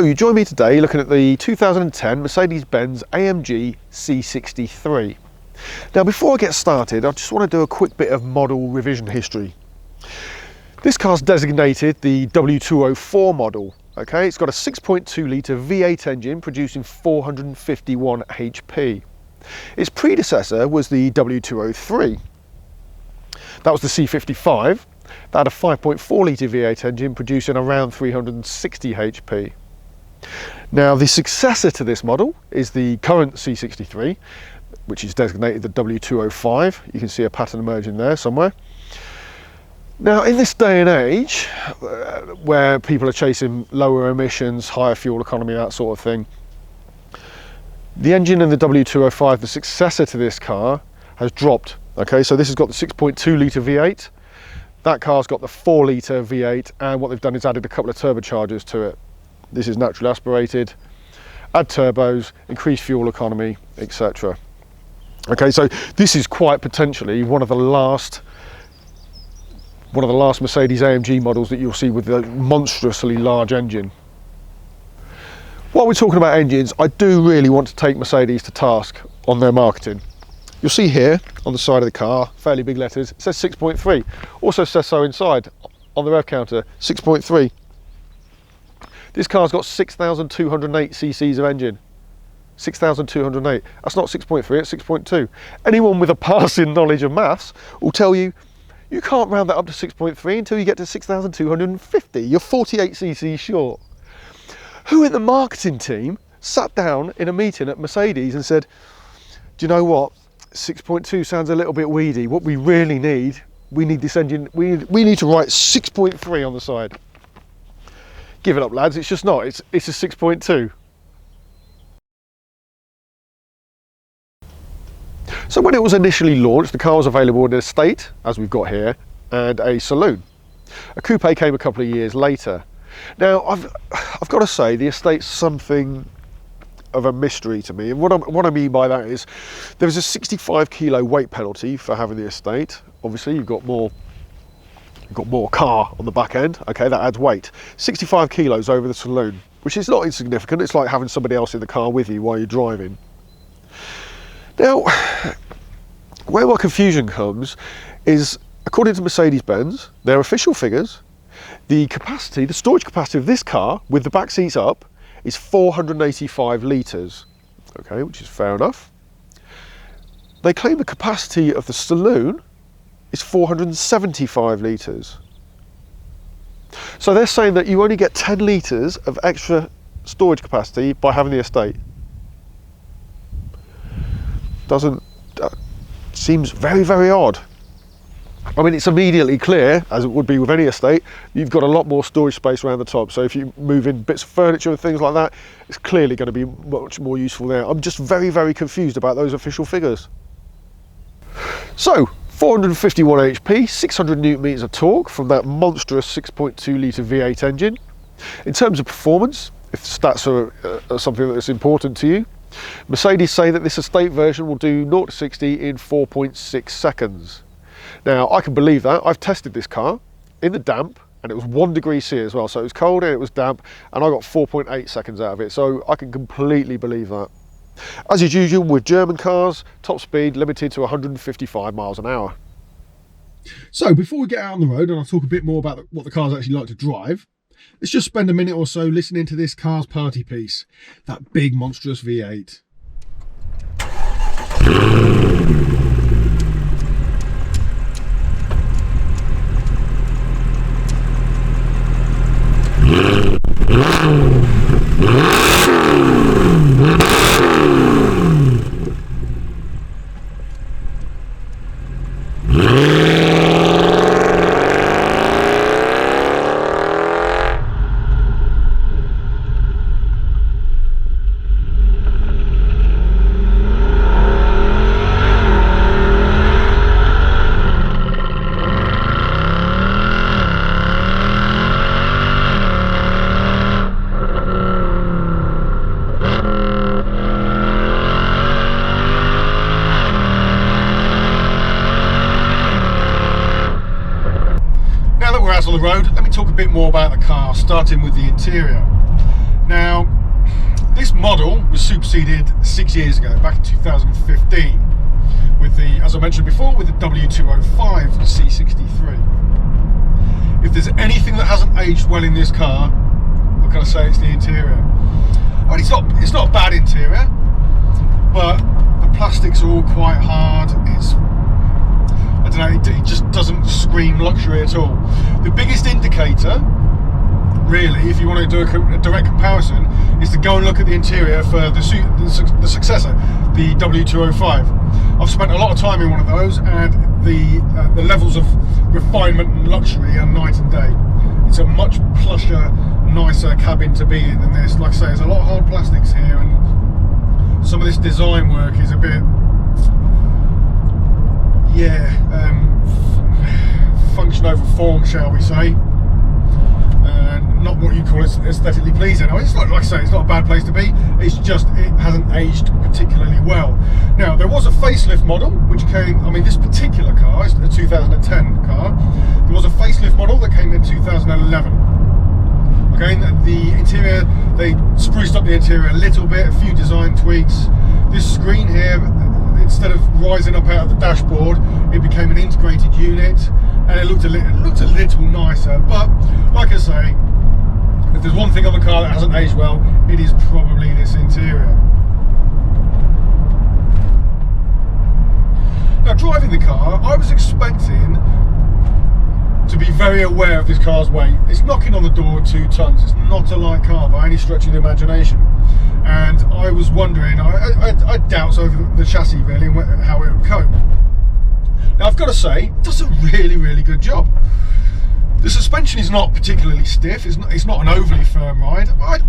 So you join me today looking at the 2010 Mercedes-Benz AMG C63. Now before I get started, I just want to do a quick bit of model revision history. This car's designated the W204 model. Okay, it's got a 6.2 litre V8 engine producing 451 HP. Its predecessor was the W203. That was the C55. That had a 5.4 litre V8 engine producing around 360 HP. Now the successor to this model is the current C63, which is designated the W205. You can see a pattern emerging there somewhere. Now in this day and age, where people are chasing lower emissions, higher fuel economy, that sort of thing, the engine in the W205, the successor to this car, has dropped. Okay, so this has got the 6.2 litre V8. That car's got the 4 litre V8, and what they've done is added a couple of turbochargers to it. This is naturally aspirated, add turbos, increase fuel economy, etc. Okay, so this is quite potentially one of the last Mercedes AMG models that you'll see with a monstrously large engine. While we're talking about engines, I do really want to take Mercedes to task on their marketing. You'll see here on the side of the car, fairly big letters, it says 6.3. Also says so inside on the rev counter, 6.3. This car's got 6,208 cc's of engine. 6,208. That's not 6.3, it's 6.2. Anyone with a passing knowledge of maths will tell you, you can't round that up to 6.3 until you get to 6,250. You're 48 cc's short. Who in the marketing team sat down in a meeting at Mercedes and said, do you know what? 6.2 sounds a little bit weedy. What we really need, we need this engine, we need to write 6.3 on the side. Give it up, lads, it's just not, it's a 6.2. So when it was initially launched, the car was available in an estate, as we've got here, and a saloon. A coupe came a couple of years later. Now, I've got to say, the estate's something of a mystery to me, and what I mean by that is there's a 65 kilo weight penalty for having the estate. Obviously you've got more car on the back end. Okay, that adds weight. 65 kilos over the saloon, which is not insignificant. It's like having somebody else in the car with you while you're driving. Now where my confusion comes is, according to Mercedes-Benz, their official figures, the storage capacity of this car with the back seats up is 485 litres, okay, which is fair enough. They claim the capacity of the saloon is 475 litres. So they're saying that you only get 10 litres of extra storage capacity by having the estate. Seems very, very odd. I mean, it's immediately clear, as it would be with any estate, you've got a lot more storage space around the top. So if you move in bits of furniture and things like that, it's clearly going to be much more useful there. I'm just very, very confused about those official figures. So 451 HP, 600 newton meters of torque from that monstrous 6.2 litre V8 engine. In terms of performance, if stats are something that's important to you, Mercedes say that this estate version will do 0 to 60 in 4.6 seconds. Now, I can believe that. I've tested this car in the damp, and it was 1 degree C as well, so it was cold and it was damp, and I got 4.8 seconds out of it, so I can completely believe that. As is usual with German cars, top speed limited to 155 miles an hour. So before we get out on the road and I'll talk a bit more about what the car's actually like to drive, let's just spend a minute or so listening to this car's party piece, that big monstrous V8. On the road, let me talk a bit more about the car, starting with the interior. Now, this model was superseded 6 years ago, back in 2015, with the, as I mentioned before, with the W205 C63. If there's anything that hasn't aged well in this car, what can I say? It's the interior. I mean, it's not a bad interior, but the plastics are all quite hard. I don't know, it just doesn't scream luxury at all. The biggest indicator, really, if you want to do a direct comparison, is to go and look at the interior for the successor, the W205. I've spent a lot of time in one of those, and the levels of refinement and luxury are night and day. It's a much plusher, nicer cabin to be in than this. Like I say, there's a lot of hard plastics here, and some of this design work is a bit, yeah, function over form, shall we say. Not what you call aesthetically pleasing. I mean, it's like I say, it's not a bad place to be. It's just it hasn't aged particularly well. Now, there was a facelift model which came. I mean, this particular car is a 2010 car. There was a facelift model that came in 2011. Okay, the interior, they spruced up the interior a little bit, a few design tweaks. This screen here, instead of rising up out of the dashboard, it became an integrated unit, and it looked a little nicer. But like I say, if there's one thing on the car that hasn't aged well, it is probably this interior. Now, driving the car, I was expecting to be very aware of this car's weight. It's knocking on the door of 2 tons. It's not a light car by any stretch of the imagination. And I was wondering, I had doubts over the chassis really and how it would cope. Now, I've got to say, it does a really, really good job. The suspension is not particularly stiff. It's not an overly firm ride. I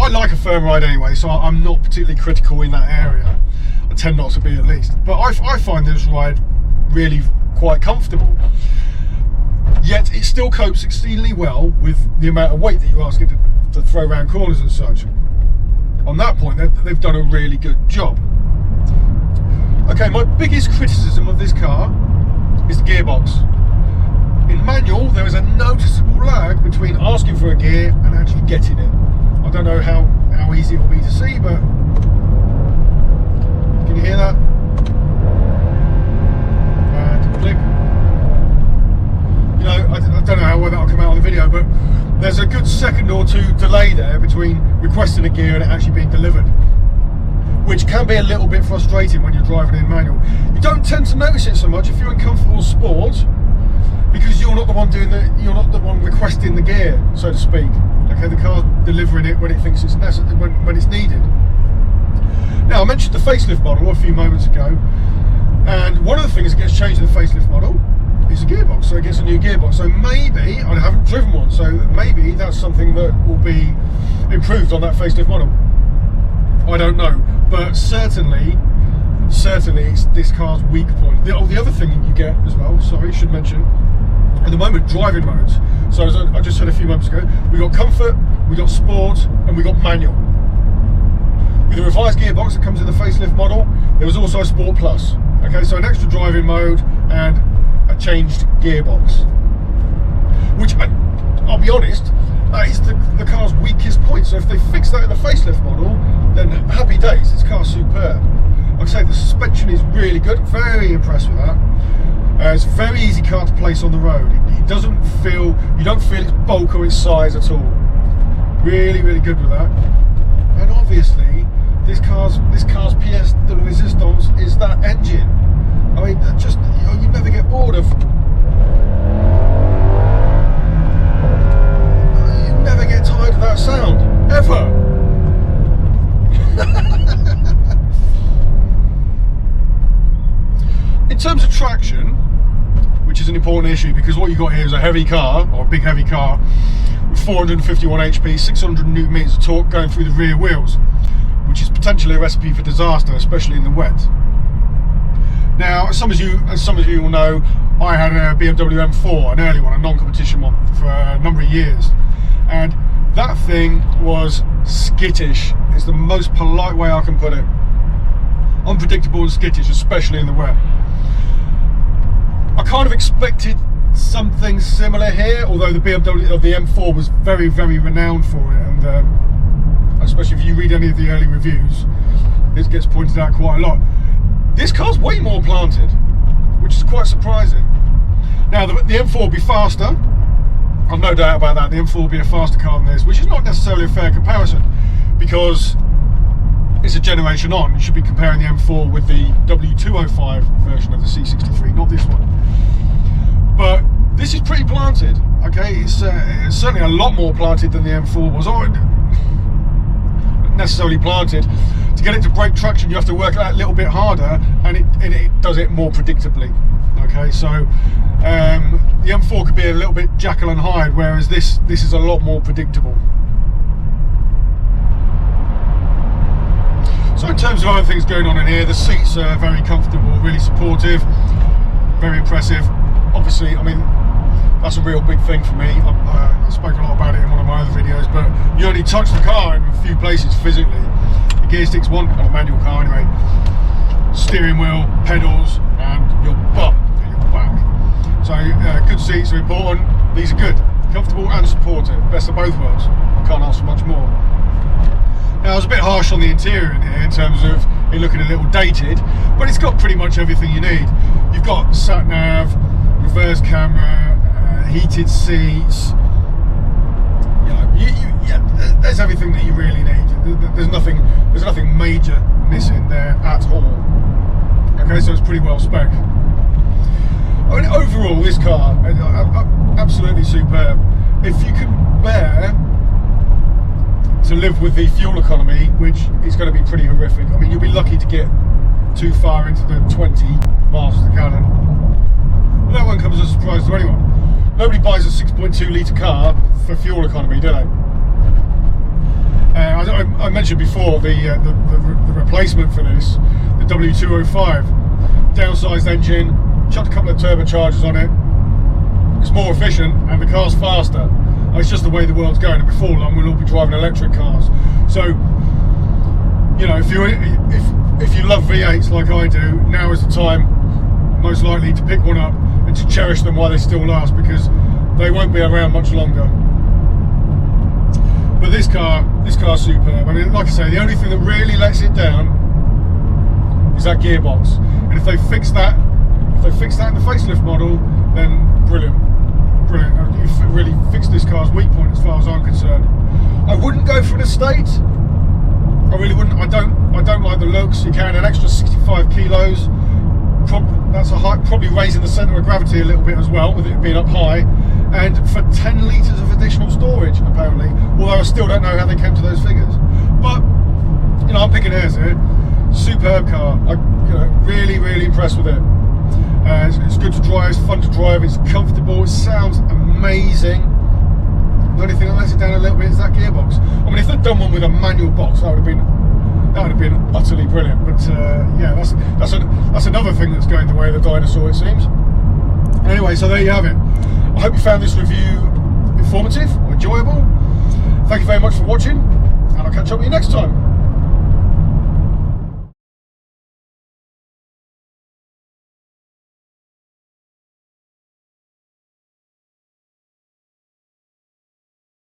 like a firm ride anyway, so I'm not particularly critical in that area. I tend not to be, at least. But I find this ride really quite comfortable. Yet it still copes exceedingly well with the amount of weight that you ask it to throw around corners and such. On that point, they've done a really good job. Okay, my biggest criticism of this car is the gearbox. In manual, there is a noticeable lag between asking for a gear and actually getting it. I don't know how easy it will be to see, but can you hear that? And click. You know, I don't know how well that'll come out on the video, but there's a good second or two delay there between requesting a gear and it actually being delivered, which can be a little bit frustrating when you're driving in manual. You don't tend to notice it so much if you're in comfortable sport, because you're not the one requesting the gear, so to speak. Okay, the car's delivering it when it thinks it's necessary, when it's needed. Now, I mentioned the facelift model a few moments ago, and one of the things that gets changed in the facelift model is the gearbox. So it gets a new gearbox. So maybe, I haven't driven one, so maybe that's something that will be improved on that facelift model. I don't know, but certainly it's this car's weak point. The other thing that you get as well, sorry, I should mention, at the moment, driving modes. So as I just said a few moments ago, we got comfort, we got sport, and we got manual. With the revised gearbox that comes in the facelift model, there was also a Sport Plus. Okay, so an extra driving mode and a changed gearbox, which I'll be honest, that is the car's weakest point. So if they fix that in the facelift model, then happy days, this car's superb. Like I say, the suspension is really good, very impressed with that. It's a very easy car to place on the road. It doesn't feel, you don't feel its bulk or its size at all. Really, really good with that. And obviously, this car's pièce de résistance is that engine. I mean, just, you never get bored of. You never get tired of that sound, ever. In terms of traction, which is an important issue, because what you got here is a heavy car, or a big heavy car, with 451 HP, 600 Newton meters of torque going through the rear wheels, which is potentially a recipe for disaster, especially in the wet. Now, as some of you will know, I had a BMW M4, an early one, a non-competition one, for a number of years, and that thing was skittish. It's the most polite way I can put it. Unpredictable and skittish, especially in the wet. I kind of expected something similar here, although the BMW of the M4 was very, very renowned for it, and especially if you read any of the early reviews, this gets pointed out quite a lot. This car's way more planted, which is quite surprising. Now the M4 will be faster, I've no doubt about that. The M4 will be a faster car than this, which is not necessarily a fair comparison, because it's a generation on. You should be comparing the M4 with the W205 version of the C63, not this one. But this is pretty planted, okay? It's certainly a lot more planted than the M4 was. Or necessarily planted. To get it to break traction, you have to work that a little bit harder, and it does it more predictably. Okay, so the M4 could be a little bit Jekyll and Hyde, whereas this is a lot more predictable. So in terms of other things going on in here, the seats are very comfortable, really supportive, very impressive. Obviously, I mean, that's a real big thing for me. I spoke a lot about it in one of my other videos, but you only touch the car in a few places physically. The gear sticks on a manual car anyway. Steering wheel, pedals, and your butt and your back. So good seats are important. These are good, comfortable and supportive. Best of both worlds. Can't ask for much more. Now I was a bit harsh on the interior in here in terms of it looking a little dated, but it's got pretty much everything you need. You've got sat nav, reverse camera, heated seats. You know, yeah, there's everything that you really need. There's nothing major missing there at all. Okay, so it's pretty well spec. I mean, overall, this car absolutely superb. If you can bear to live with the fuel economy, which is going to be pretty horrific. I mean, you'll be lucky to get too far into the 20 miles to the gallon. Well, that won't come as a surprise to anyone. Nobody buys a 6.2 litre car for fuel economy, do they? I mentioned before the replacement for this, the W205, downsized engine, chucked a couple of turbochargers on it. It's more efficient and the car's faster. It's just the way the world's going, and before long we'll all be driving electric cars. So, you know, if you love V8s like I do, now is the time, most likely, to pick one up and to cherish them while they still last, because they won't be around much longer. But this car's superb. I mean, like I say, the only thing that really lets it down is that gearbox. And if they fix that in the facelift model, then brilliant. Brilliant. You've really fixed this car's weak point as far as I'm concerned. I wouldn't go for an estate. I really wouldn't. I don't like the looks. You're carrying an extra 65 kilos. That's a height, probably raising the centre of gravity a little bit as well, with it being up high. And for 10 litres of additional storage, apparently. Although I still don't know how they came to those figures. But, you know, I'm picking hairs here. Superb car. Really, really impressed with it. It's good to drive, it's fun to drive, it's comfortable, it sounds amazing. The only thing that lets it down a little bit is that gearbox. I mean, if they'd done one with a manual box, that would have been utterly brilliant. But yeah, that's another thing that's going the way of the dinosaur, it seems. Anyway, so there you have it. I hope you found this review informative or enjoyable. Thank you very much for watching, and I'll catch up with you next time.